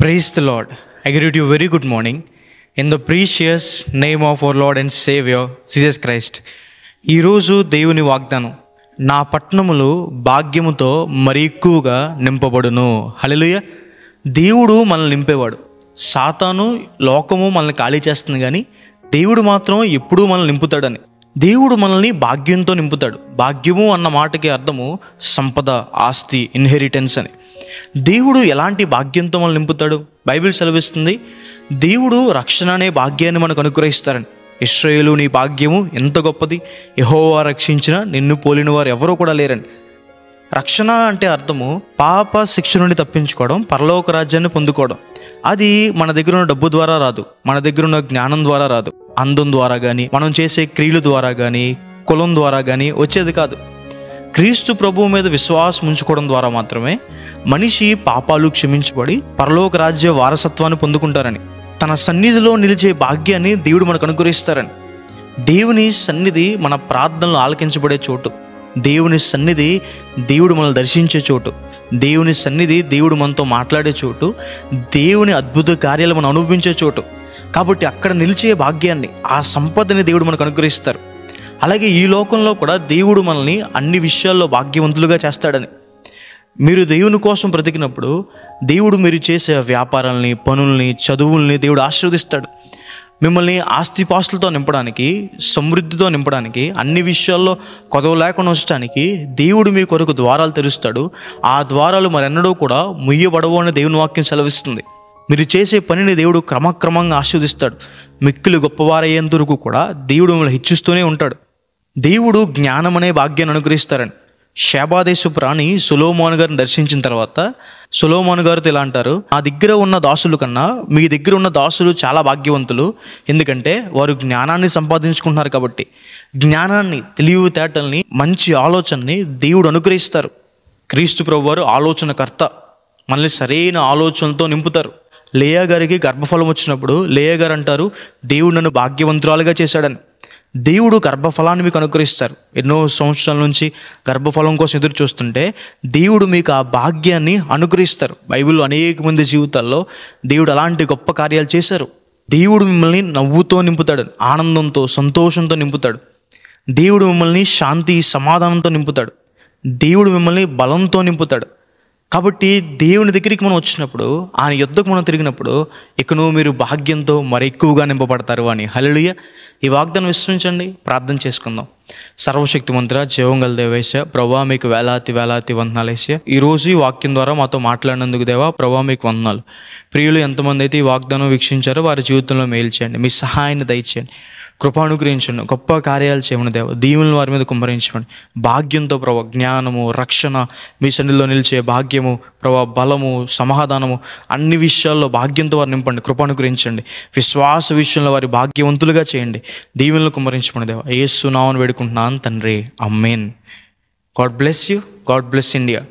Praise the Lord. I greet you very good morning in the precious name of our Lord and Savior Jesus Christ. ఈరోజు దేవుని వాగ్దానం, నా పట్టణములు భాగ్యముతో మరి ఎక్కువగా నింపబడును. హల్లెలూయా. దేవుడు మనల్ని నింపేవాడు. సాతాను లోకము మనల్ని ఖాళీ చేస్తుంది, కానీ దేవుడు మాత్రం ఎప్పుడూ మనల్ని నింపుతాడని. దేవుడు మనల్ని భాగ్యంతో నింపుతాడు. భాగ్యము అన్న మాటకి అర్థము సంపద, ఆస్తి, ఇన్హెరిటెన్స్ అని. దేవుడు ఎలాంటి భాగ్యంతో మనల్ని నింపుతాడు? బైబిల్ సెలవిస్తుంది, దేవుడు రక్షణ అనే భాగ్యాన్ని మనకు అనుగ్రహిస్తారని. ఇశ్రాయేలు, నీ భాగ్యము ఎంత గొప్పది, యెహోవా రక్షించిన నిన్ను పోలిన వారు ఎవరూ కూడా లేరని. రక్షణ అంటే అర్థము పాప శిక్ష నుండి తప్పించుకోవడం, పరలోక రాజ్యాన్ని పొందుకోవడం. అది మన దగ్గర ఉన్న డబ్బు ద్వారా రాదు, మన దగ్గర ఉన్న జ్ఞానం ద్వారా రాదు, అందం ద్వారా కానీ, మనం చేసే క్రియల ద్వారా కానీ, కులం ద్వారా కానీ వచ్చేది కాదు. క్రీస్తు ప్రభువు మీద విశ్వాసం ఉంచుకోవడం ద్వారా మాత్రమే మనిషి పాపాలు క్షమించబడి పరలోక రాజ్య వారసత్వాన్ని పొందుకుంటారని. తన సన్నిధిలో నిలిచే భాగ్యాన్ని దేవుడు మనకు అనుగ్రహిస్తారని. దేవుని సన్నిధి మన ప్రార్థనలు ఆలకించబడే చోటు. దేవుని సన్నిధి దేవుడు మనల్ని దర్శించే చోటు. దేవుని సన్నిధి దేవుడు మనతో మాట్లాడే చోటు. దేవుని అద్భుత కార్యాలు మనం అనుభవించే చోటు. కాబట్టి అక్కడ నిలిచే భాగ్యాన్ని, ఆ సంపదని దేవుడు మనకు అనుగ్రహిస్తారు. అలాగే ఈ లోకంలో కూడా దేవుడు మనల్ని అన్ని విషయాల్లో భాగ్యవంతులుగా చేస్తాడని. మీరు దేవుని కోసం బ్రతికినప్పుడు దేవుడు మీరు చేసే వ్యాపారాలని, పనుల్ని, చదువుల్ని దేవుడు ఆశీర్వదిస్తాడు. మిమ్మల్ని ఆస్తిపాస్తులతో నింపడానికి, సమృద్ధితో నింపడానికి, అన్ని విషయాల్లో కొదవ లేకుండా ఉంచడానికి దేవుడు మీ కొరకు ద్వారాలు తెరుస్తాడు. ఆ ద్వారాలు మరెన్నడూ కూడా ముయ్యబడవు అని దేవుని వాక్యం సెలవిస్తుంది. మీరు చేసే పనిని దేవుడు క్రమక్రమంగా ఆశీర్వదిస్తాడు. మిక్కులు గొప్పవారయ్యేంత వరకు కూడా దేవుడు మిమ్మల్ని హెచ్చిస్తూనే ఉంటాడు. దేవుడు జ్ఞానం అనే భాగ్యాన్ని అనుగ్రహిస్తారని. షేబాదేశపు రాణి సొలొమోను గారిని దర్శించిన తర్వాత సొలొమోను గారితో ఇలా అంటారు, నా దగ్గర ఉన్న దాసుల కన్నా మీ దగ్గర ఉన్న దాసులు చాలా భాగ్యవంతులు, ఎందుకంటే వారు జ్ఞానాన్ని సంపాదించుకుంటున్నారు కాబట్టి. జ్ఞానాన్ని, తెలివితేటల్ని, మంచి ఆలోచనని దేవుడు అనుగ్రహిస్తారు. క్రీస్తు ప్రభు వారు ఆలోచనకర్త. మనల్ని సరైన ఆలోచనలతో నింపుతారు. లేయా గారికి గర్భఫలం వచ్చినప్పుడు లేయా గారు అంటారు, దేవుడు నన్ను భాగ్యవంతురాలుగా చేశాడని. దేవుడు గర్భఫలాన్ని మీకు అనుగ్రహిస్తారు. ఎన్నో సంవత్సరాల నుంచి గర్భఫలం కోసం ఎదురు చూస్తుంటే దేవుడు మీకు ఆ భాగ్యాన్ని అనుగ్రహిస్తారు. బైబిల్లో అనేక మంది జీవితాల్లో దేవుడు అలాంటి గొప్ప కార్యాలు చేశారు. దేవుడు మిమ్మల్ని నవ్వుతో నింపుతాడు, ఆనందంతో, సంతోషంతో నింపుతాడు. దేవుడు మిమ్మల్ని శాంతి, సమాధానంతో నింపుతాడు. దేవుడు మిమ్మల్ని బలంతో నింపుతాడు. కాబట్టి దేవుని దగ్గరికి మనం వచ్చినప్పుడు, ఆయన యుద్ధకు మనం తిరిగినప్పుడు, ఇకను మీరు భాగ్యంతో మరి ఎక్కువగా నింపబడతారు అని. హల్లెలూయా. ఈ వాగ్దానం విశ్వసించండి. ప్రార్థన చేసుకుందాం. సర్వశక్తిమంతుడా, జీవంగల దేవేశ, ప్రభువా మీకు వేలాది వేలాది వందనాలు యేసయ్యా. ఈరోజు ఈ వాక్యం ద్వారా మాతో మాట్లాడినందుకు దేవా, ప్రభువా మీకు వందనాలు. ప్రియులు ఎంతమంది అయితే ఈ వాగ్దానం వీక్షించారో వారి జీవితంలో మేలు చేయండి. మీ సహాయాన్ని దయచేయండి, కృపానుగ్రహించండి, గొప్ప కార్యాలు చేయమని దేవ, దీవులను వారి మీద కుమ్మరించమని. భాగ్యంతో ప్రభా, జ్ఞానము, రక్షణ, మీ సన్నిధిలో నిలిచే భాగ్యము ప్రభా, బలము, సమాధానము, అన్ని విషయాల్లో భాగ్యంతో వారు నింపండి, కృపానుగ్రహించండి. విశ్వాస విషయంలో వారి భాగ్యవంతులుగా చేయండి, దీవులను కుమ్మరించమని దేవ. యేసు నామమున వేడుకుంటున్నాను తండ్రి, ఆమేన్. God bless you. God bless India.